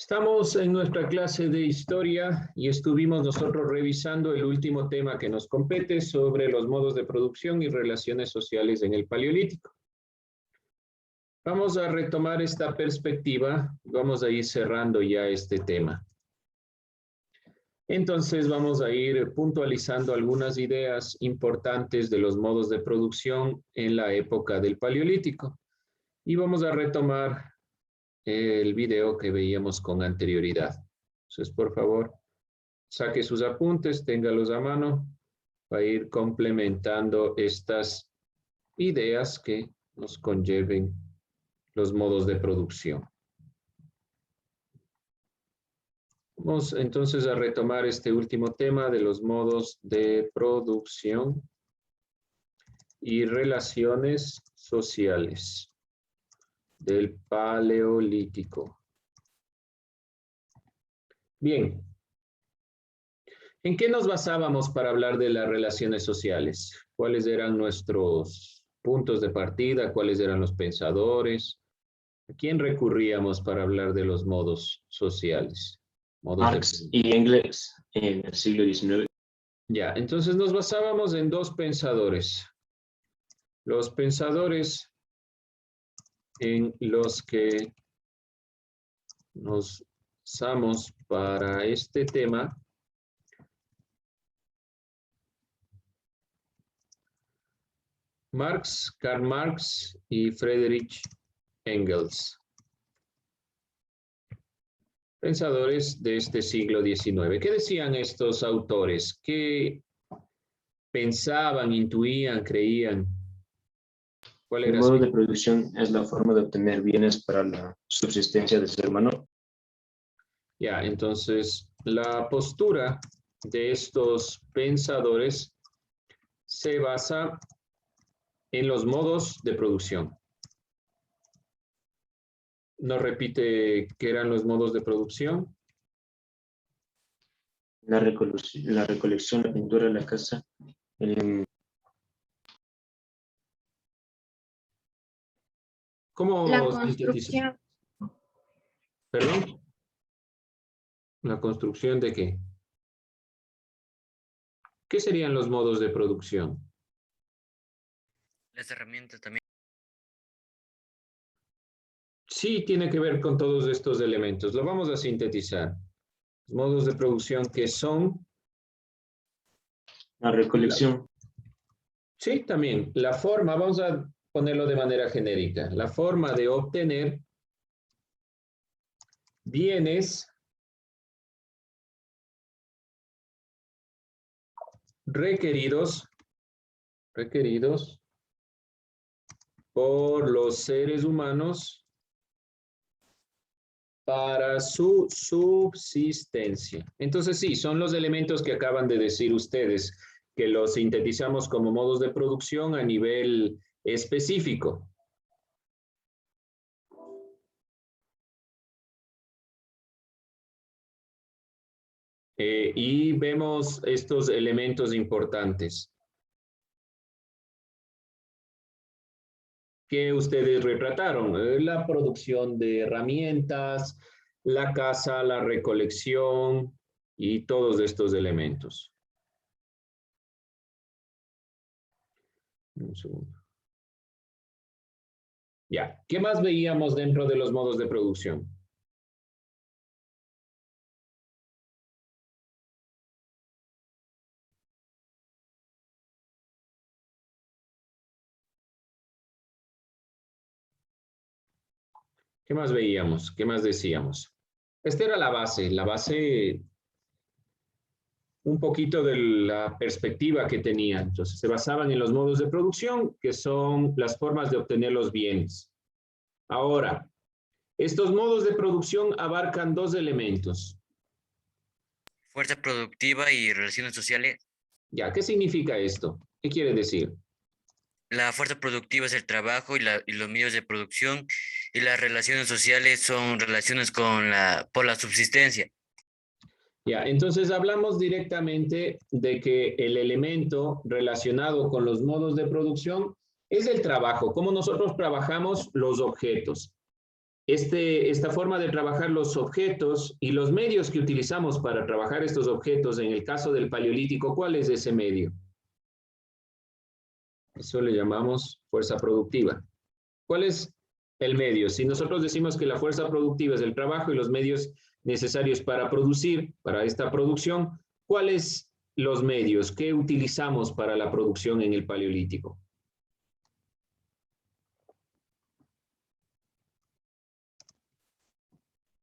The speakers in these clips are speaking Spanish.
Estamos en nuestra clase de historia y estuvimos nosotros revisando el último tema que nos compete sobre los modos de producción y relaciones sociales en el Paleolítico. Vamos a retomar esta perspectiva, vamos a ir cerrando ya este tema. Entonces vamos a ir puntualizando algunas ideas importantes de los modos de producción en la época del Paleolítico. Y vamos a retomar el video que veíamos con anterioridad. Entonces, por favor, saque sus apuntes, téngalos a mano, para ir complementando estas ideas que nos conlleven los modos de producción. Vamos entonces a retomar este último tema de los modos de producción y relaciones sociales del Paleolítico. Bien, ¿en qué nos basábamos para hablar de las relaciones sociales? ¿Cuáles eran nuestros puntos de partida? ¿Cuáles eran los pensadores? ¿A quién recurríamos para hablar de los modos sociales? Marx y Engels en el siglo XIX. Ya, entonces nos basábamos en dos pensadores. Los pensadores en los que nos basamos para este tema Karl Marx y Friedrich Engels. Pensadores de este siglo XIX. ¿Qué decían estos autores? ¿Qué pensaban, intuían, creían? ¿Cuál era El modo de producción es la forma de obtener bienes para la subsistencia del ser humano. Ya, entonces la postura de estos pensadores se basa en los modos de producción. ¿Nos repite qué eran los modos de producción? La recolección, la pintura, la caza, ¿Cómo la construcción. ¿Perdón? ¿La construcción de qué? ¿Qué serían los modos de producción? Las herramientas también. Sí, tiene que ver con todos estos elementos. Lo vamos a sintetizar. Los modos de producción que son... la recolección. Sí, también. La forma, vamos a ponerlo de manera genérica. La forma de obtener bienes requeridos por los seres humanos para su subsistencia. Entonces sí, son los elementos que acaban de decir ustedes, que los sintetizamos como modos de producción a nivel específico. Y vemos estos elementos importantes que ustedes retrataron, la producción de herramientas, la caza, la recolección y todos estos elementos. Un segundo. Ya, ¿qué más veíamos dentro de los modos de producción? ¿Qué más veíamos? ¿Qué más decíamos? Esta era la base un poquito de la perspectiva que tenían. Entonces, se basaban en los modos de producción, que son las formas de obtener los bienes. Ahora, estos modos de producción abarcan dos elementos. Fuerza productiva y relaciones sociales. Ya, ¿qué significa esto? ¿Qué quiere decir? La fuerza productiva es el trabajo y los medios de producción, y las relaciones sociales son relaciones por la subsistencia. Ya, entonces hablamos directamente de que el elemento relacionado con los modos de producción es el trabajo, cómo nosotros trabajamos los objetos. esta forma de trabajar los objetos y los medios que utilizamos para trabajar estos objetos, en el caso del Paleolítico, ¿cuál es ese medio? Eso le llamamos fuerza productiva. ¿Cuál es el medio? Si nosotros decimos que la fuerza productiva es el trabajo y los medios necesarios para producir, para esta producción, ¿cuáles los medios que utilizamos para la producción en el Paleolítico?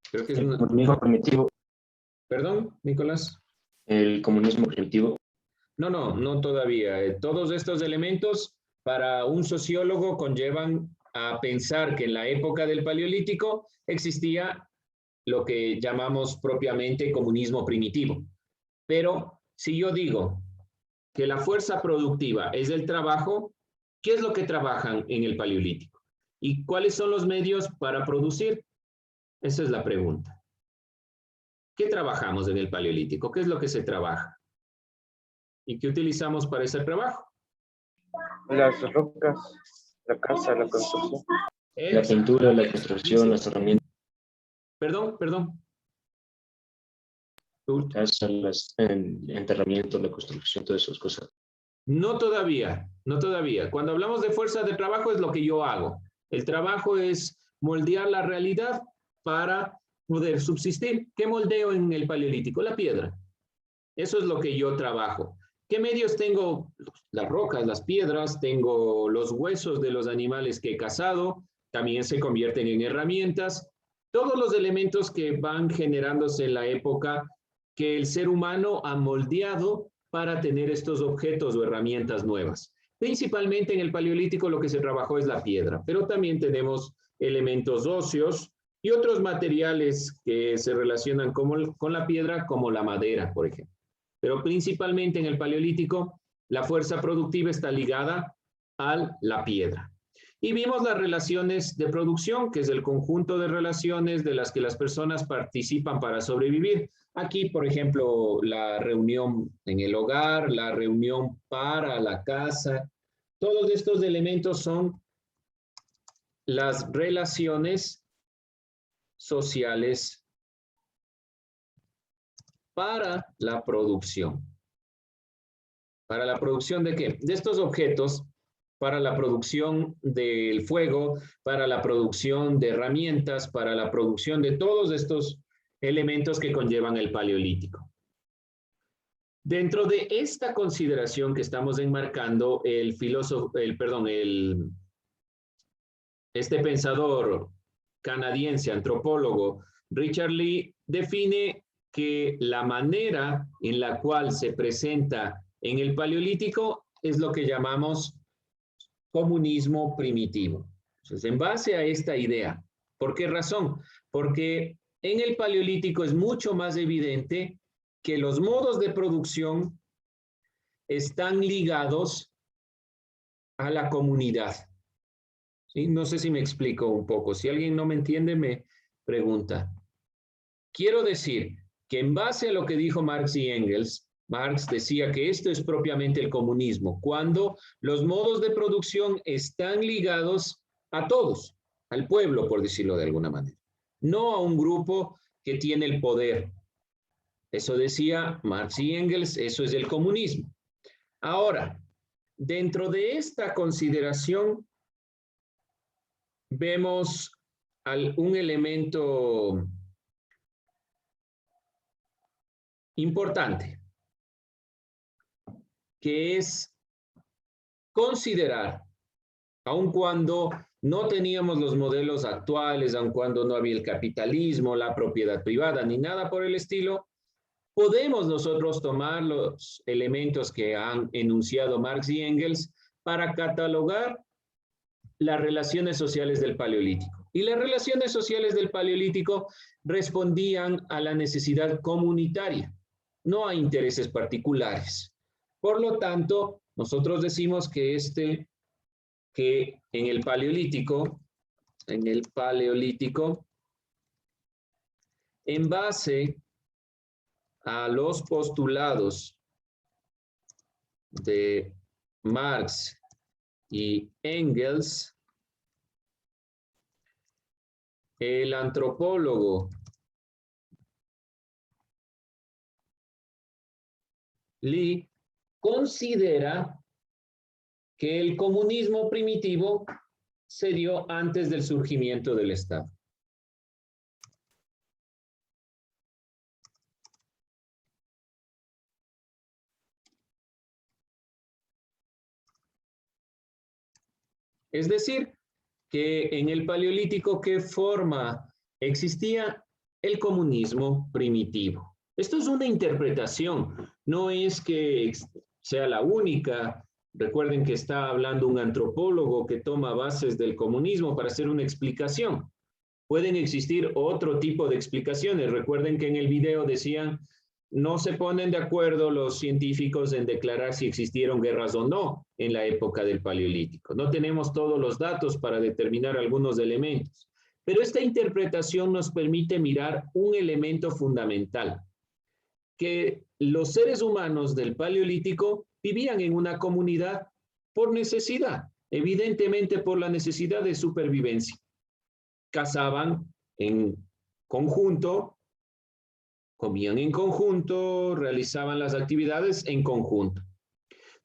Creo que es El comunismo primitivo. ¿Perdón, Nicolás? El comunismo primitivo. No todavía. Todos estos elementos para un sociólogo conllevan a pensar que en la época del Paleolítico existía lo que llamamos propiamente comunismo primitivo. Pero si yo digo que la fuerza productiva es el trabajo, ¿qué es lo que trabajan en el Paleolítico? ¿Y cuáles son los medios para producir? Esa es la pregunta. ¿Qué trabajamos en el Paleolítico? ¿Qué es lo que se trabaja? ¿Y qué utilizamos para ese trabajo? Las rocas, la casa, la construcción. La pintura, la construcción, las herramientas. Perdón. Casa, el enterramiento, la construcción, todas esas cosas. No todavía. Cuando hablamos de fuerza de trabajo es lo que yo hago. El trabajo es moldear la realidad para poder subsistir. ¿Qué moldeo en el Paleolítico? La piedra. Eso es lo que yo trabajo. ¿Qué medios tengo? Las rocas, las piedras, tengo los huesos de los animales que he cazado, también se convierten en herramientas. Todos los elementos que van generándose en la época que el ser humano ha moldeado para tener estos objetos o herramientas nuevas. Principalmente en el Paleolítico lo que se trabajó es la piedra, pero también tenemos elementos óseos y otros materiales que se relacionan con la piedra, como la madera, por ejemplo. Pero principalmente en el Paleolítico, la fuerza productiva está ligada a la piedra. Y vimos las relaciones de producción, que es el conjunto de relaciones de las que las personas participan para sobrevivir. Aquí, por ejemplo, la reunión en el hogar, la reunión para la casa. Todos estos elementos son las relaciones sociales para la producción. ¿Para la producción de qué? De estos objetos, para la producción del fuego, para la producción de herramientas, para la producción de todos estos elementos que conllevan el Paleolítico. Dentro de esta consideración que estamos enmarcando, este pensador canadiense, antropólogo, Richard Lee, define que la manera en la cual se presenta en el Paleolítico es lo que llamamos comunismo primitivo. Entonces, en base a esta idea, ¿por qué razón? Porque en el Paleolítico es mucho más evidente que los modos de producción están ligados a la comunidad. ¿Sí? No sé si me explico un poco. Si alguien no me entiende, me pregunta. Quiero decir que en base a lo que dijo Marx y Engels, Marx decía que esto es propiamente el comunismo, cuando los modos de producción están ligados a todos, al pueblo, por decirlo de alguna manera, no a un grupo que tiene el poder. Eso decía Marx y Engels, eso es el comunismo. Ahora, dentro de esta consideración, vemos un elemento importante, que es considerar, aun cuando no teníamos los modelos actuales, aun cuando no había el capitalismo, la propiedad privada, ni nada por el estilo, podemos nosotros tomar los elementos que han enunciado Marx y Engels para catalogar las relaciones sociales del Paleolítico. Y las relaciones sociales del Paleolítico respondían a la necesidad comunitaria, no a intereses particulares. Por lo tanto, nosotros decimos que en el Paleolítico, en base a los postulados de Marx y Engels, El antropólogo Lee considera que el comunismo primitivo se dio antes del surgimiento del Estado. Es decir, que en el Paleolítico, ¿qué forma existía el comunismo primitivo? Esto es una interpretación, no es que sea la única. Recuerden que está hablando un antropólogo que toma bases del comunismo para hacer una explicación. Pueden existir otro tipo de explicaciones. Recuerden que en el video decían, no se ponen de acuerdo los científicos en declarar si existieron guerras o no en la época del Paleolítico. No tenemos todos los datos para determinar algunos elementos, pero esta interpretación nos permite mirar un elemento fundamental, que los seres humanos del Paleolítico vivían en una comunidad por necesidad, evidentemente por la necesidad de supervivencia. Cazaban en conjunto, comían en conjunto, realizaban las actividades en conjunto.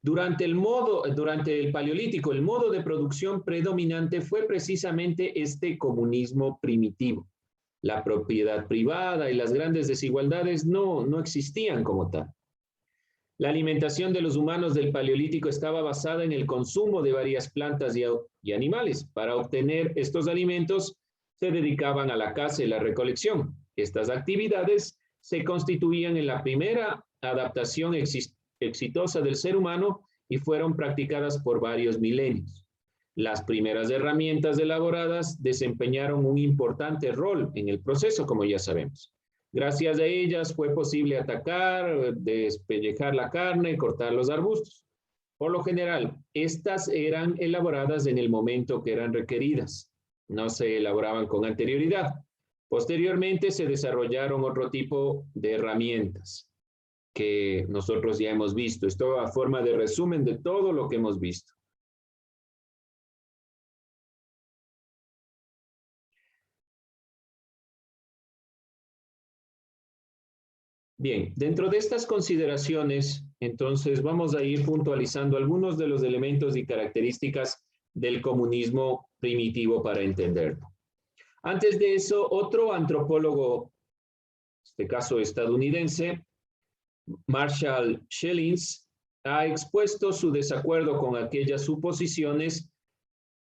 Durante el Paleolítico, el modo de producción predominante fue precisamente este comunismo primitivo. La propiedad privada y las grandes desigualdades no existían como tal. La alimentación de los humanos del Paleolítico estaba basada en el consumo de varias plantas y animales. Para obtener estos alimentos, se dedicaban a la caza y la recolección. Estas actividades se constituían en la primera adaptación exitosa del ser humano y fueron practicadas por varios milenios. Las primeras herramientas elaboradas desempeñaron un importante rol en el proceso, como ya sabemos. Gracias a ellas fue posible atacar, despellejar la carne, cortar los arbustos. Por lo general, estas eran elaboradas en el momento que eran requeridas. No se elaboraban con anterioridad. Posteriormente se desarrollaron otro tipo de herramientas que nosotros ya hemos visto. Esto a forma de resumen de todo lo que hemos visto. Bien, dentro de estas consideraciones, entonces vamos a ir puntualizando algunos de los elementos y características del comunismo primitivo para entenderlo. Antes de eso, otro antropólogo, en este caso estadounidense, Marshall Schellins, ha expuesto su desacuerdo con aquellas suposiciones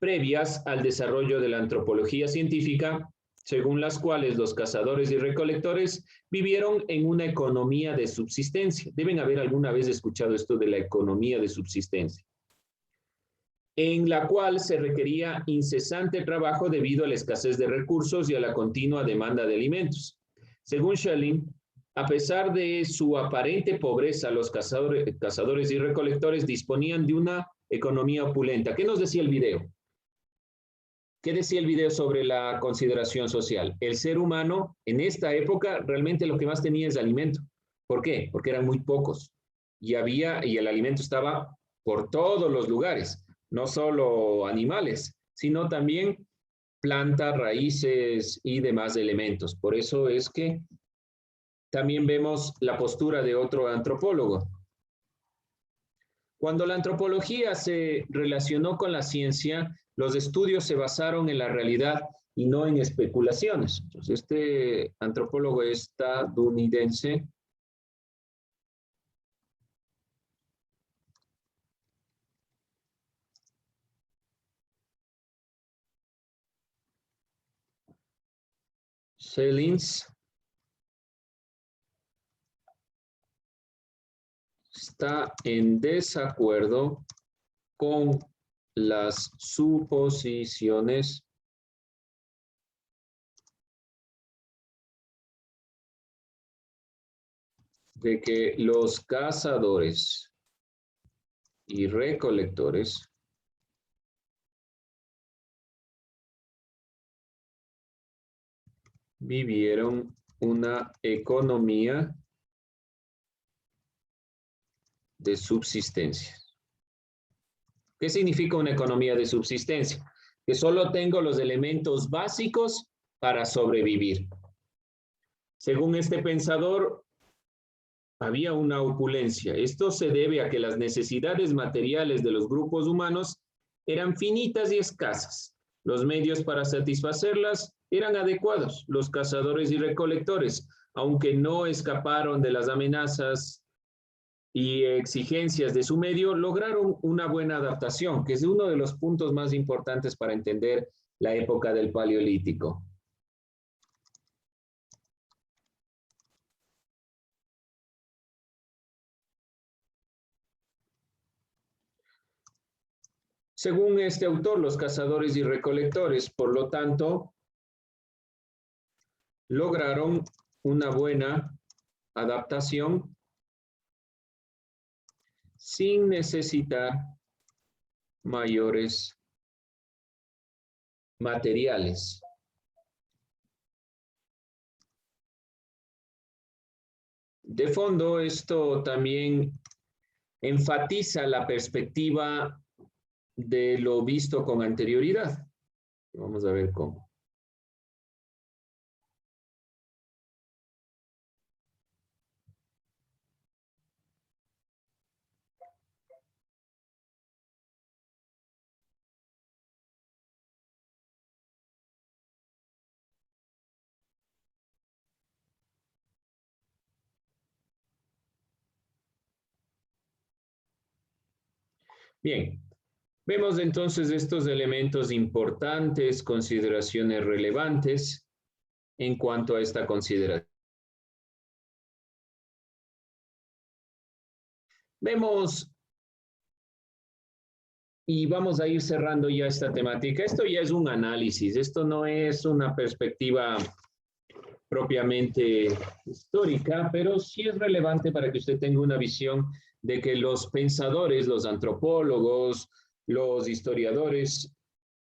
previas al desarrollo de la antropología científica, según las cuales los cazadores y recolectores vivieron en una economía de subsistencia. Deben haber alguna vez escuchado esto de la economía de subsistencia, en la cual se requería incesante trabajo debido a la escasez de recursos y a la continua demanda de alimentos. Según Schelling, a pesar de su aparente pobreza, los cazadores y recolectores disponían de una economía opulenta. ¿Qué nos decía el video? ¿Qué decía el video sobre la consideración social? El ser humano en esta época realmente lo que más tenía es alimento. ¿Por qué? Porque eran muy pocos y el alimento estaba por todos los lugares, no solo animales, sino también plantas, raíces y demás elementos. Por eso es que también vemos la postura de otro antropólogo. Cuando la antropología se relacionó con la ciencia, los estudios se basaron en la realidad y no en especulaciones. Entonces, este antropólogo estadounidense Schellins está en desacuerdo con las suposiciones de que los cazadores y recolectores vivieron una economía de subsistencia. ¿Qué significa una economía de subsistencia? Que solo tengo los elementos básicos para sobrevivir. Según este pensador, había una opulencia. Esto se debe a que las necesidades materiales de los grupos humanos eran finitas y escasas. Los medios para satisfacerlas eran adecuados. Los cazadores y recolectores, aunque no escaparon de las amenazas y exigencias de su medio, lograron una buena adaptación, que es uno de los puntos más importantes para entender la época del Paleolítico. Según este autor, los cazadores y recolectores, por lo tanto, lograron una buena adaptación sin necesitar mayores materiales. De fondo, esto también enfatiza la perspectiva de lo visto con anterioridad. Vamos a ver cómo. Bien, vemos entonces estos elementos importantes, consideraciones relevantes en cuanto a esta consideración. Vemos, y vamos a ir cerrando ya esta temática. Esto ya es un análisis, esto no es una perspectiva propiamente histórica, pero sí es relevante para que usted tenga una visión de que los pensadores, los antropólogos, los historiadores,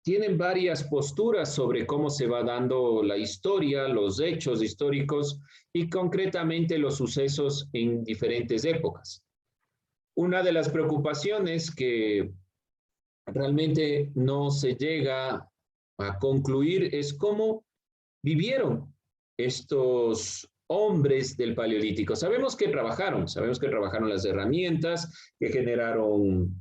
tienen varias posturas sobre cómo se va dando la historia, los hechos históricos y concretamente los sucesos en diferentes épocas. Una de las preocupaciones que realmente no se llega a concluir es cómo vivieron estos hombres del Paleolítico. Sabemos que trabajaron las herramientas, que generaron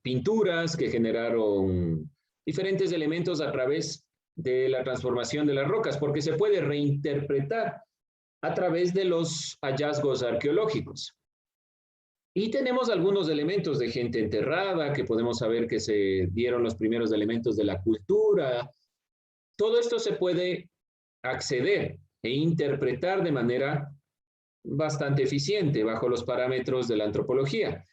pinturas, que generaron diferentes elementos a través de la transformación de las rocas, porque se puede reinterpretar a través de los hallazgos arqueológicos. Y tenemos algunos elementos de gente enterrada, que podemos saber que se dieron los primeros elementos de la cultura. Todo esto se puede acceder e interpretar de manera bastante eficiente bajo los parámetros de la antropología.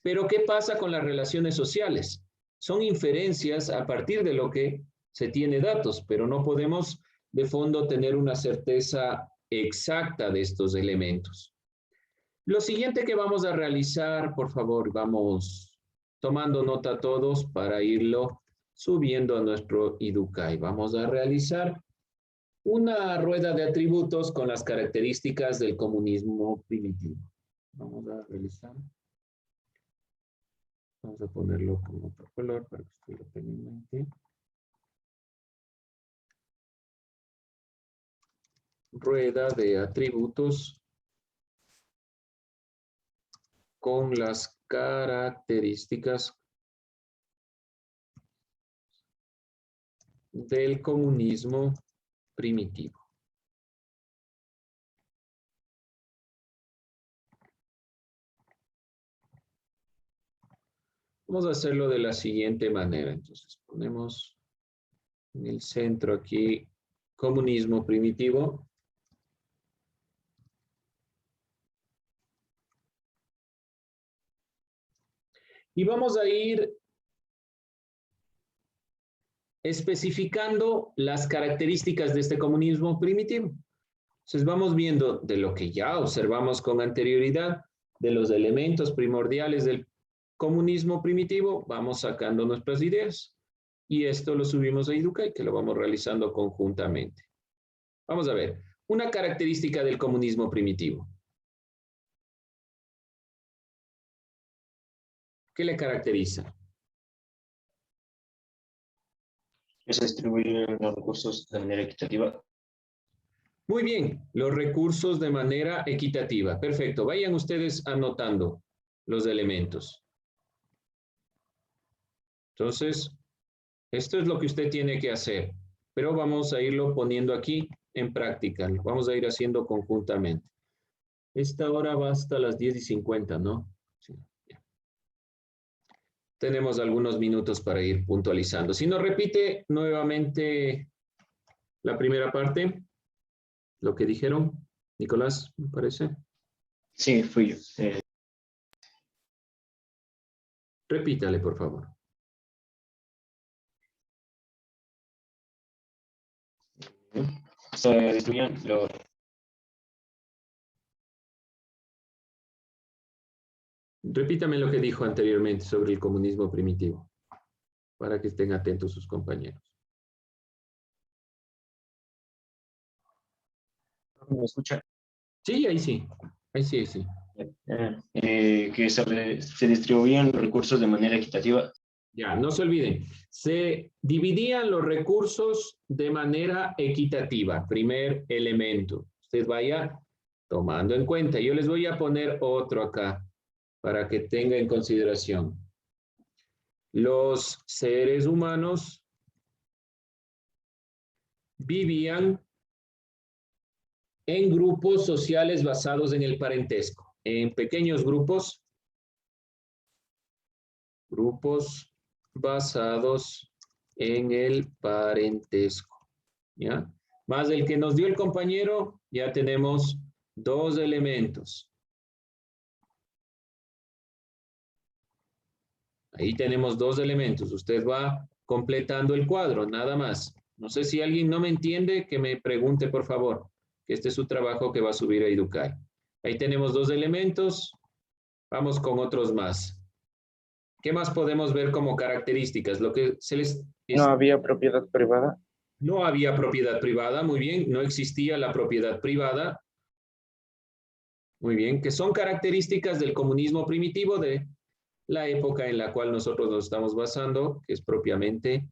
Pero ¿qué pasa con las relaciones sociales? Son inferencias a partir de lo que se tiene datos, pero no podemos de fondo tener una certeza exacta de estos elementos. Lo siguiente que vamos a realizar, por favor, vamos tomando nota todos para irlo subiendo a nuestro Educay. Vamos a realizar una rueda de atributos con las características del comunismo primitivo. Vamos a realizar. Vamos a ponerlo con otro color para que usted lo tenga en mente. Rueda de atributos con las características del comunismo primitivo. Vamos a hacerlo de la siguiente manera. Entonces ponemos en el centro aquí comunismo primitivo. Y vamos a ir especificando las características de este comunismo primitivo. Entonces vamos viendo de lo que ya observamos con anterioridad, de los elementos primordiales del comunismo primitivo, vamos sacando nuestras ideas. Y esto lo subimos a Educay, que lo vamos realizando conjuntamente. Vamos a ver, una característica del comunismo primitivo. ¿Qué le caracteriza? Que se distribuyen los recursos de manera equitativa. Muy bien, los recursos de manera equitativa. Perfecto, vayan ustedes anotando los elementos. Entonces, esto es lo que usted tiene que hacer, pero vamos a irlo poniendo aquí en práctica. Lo vamos a ir haciendo conjuntamente. Esta hora va hasta las 10:50, ¿no? Sí. Tenemos algunos minutos para ir puntualizando. Si nos repite nuevamente la primera parte, lo que dijeron, Nicolás, me parece. Sí, fui yo. Repítale, por favor. Se distribuyen los... Repítame lo que dijo anteriormente sobre el comunismo primitivo, para que estén atentos sus compañeros. ¿Me escucha? Sí, ahí sí. Ahí sí, ahí sí. Que se distribuían los recursos de manera equitativa. Ya, no se olviden. Se dividían los recursos de manera equitativa. Primer elemento. Usted vaya tomando en cuenta. Yo les voy a poner otro acá para que tenga en consideración. Los seres humanos vivían en grupos sociales basados en el parentesco, en pequeños grupos basados en el parentesco, ¿ya? Más el que nos dio el compañero, ya tenemos dos elementos. Ahí tenemos dos elementos. Usted va completando el cuadro, nada más. No sé si alguien no me entiende, que me pregunte, por favor, que este es su trabajo que va a subir a Educay. Ahí tenemos dos elementos. Vamos con otros más. ¿Qué más podemos ver como características? Lo que se les... No había propiedad privada. No había propiedad privada, muy bien. No existía la propiedad privada. Muy bien, que son características del comunismo primitivo de la época en la cual nosotros nos estamos basando, que es propiamente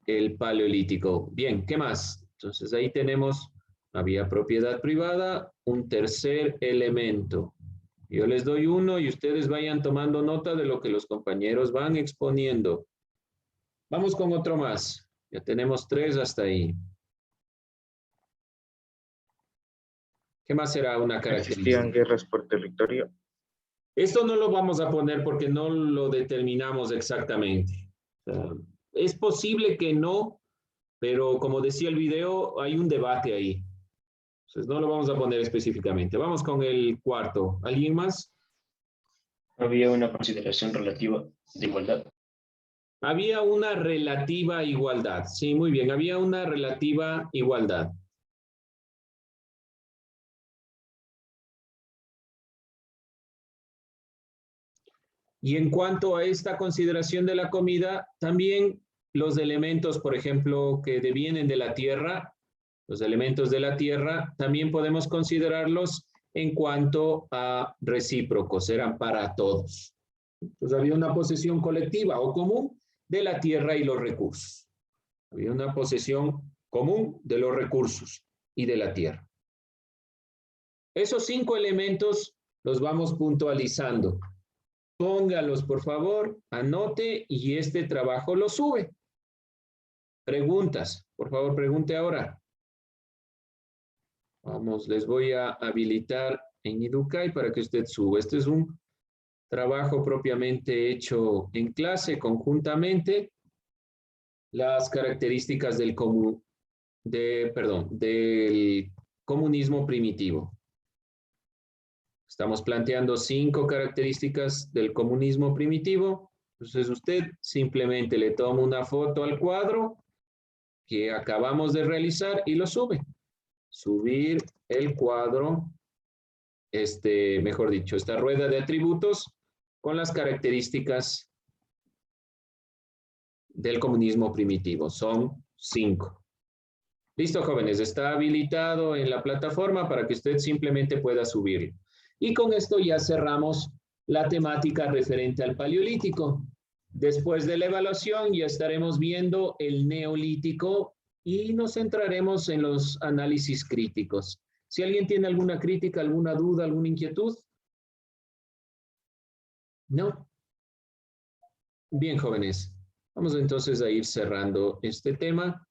el Paleolítico. Bien, ¿qué más? Entonces ahí tenemos, había propiedad privada, un tercer elemento. Yo les doy uno y ustedes vayan tomando nota de lo que los compañeros van exponiendo. Vamos con otro más. Ya tenemos tres hasta ahí. ¿Qué más será una característica? Existían guerras por territorio. Esto no lo vamos a poner porque no lo determinamos exactamente. Es posible que no, pero como decía el video, hay un debate ahí. Entonces no lo vamos a poner específicamente. Vamos con el cuarto. ¿Alguien más? Había una consideración relativa de igualdad. Había una relativa igualdad. Sí, muy bien. Había una relativa igualdad. Y en cuanto a esta consideración de la comida, también los elementos, por ejemplo, que devienen de la tierra, los elementos de la tierra, también podemos considerarlos en cuanto a recíprocos, eran para todos. Entonces había una posesión colectiva o común de la tierra y los recursos. Había una posesión común de los recursos y de la tierra. Esos 5 elementos los vamos puntualizando. Póngalos, por favor, anote y este trabajo lo sube. Preguntas, por favor, pregunte ahora. Vamos, les voy a habilitar en Educay para que usted suba. Este es un trabajo propiamente hecho en clase conjuntamente. Las características del comunismo primitivo. Estamos planteando 5 características del comunismo primitivo. Entonces usted simplemente le toma una foto al cuadro que acabamos de realizar y lo sube. Subir el cuadro, mejor dicho, esta rueda de atributos con las características del comunismo primitivo. Son 5. Listo, jóvenes, está habilitado en la plataforma para que usted simplemente pueda subirlo. Y con esto ya cerramos la temática referente al Paleolítico. Después de la evaluación ya estaremos viendo el neolítico y nos centraremos en los análisis críticos. Si alguien tiene alguna crítica, alguna duda, alguna inquietud. ¿No? Bien, jóvenes. Vamos entonces a ir cerrando este tema.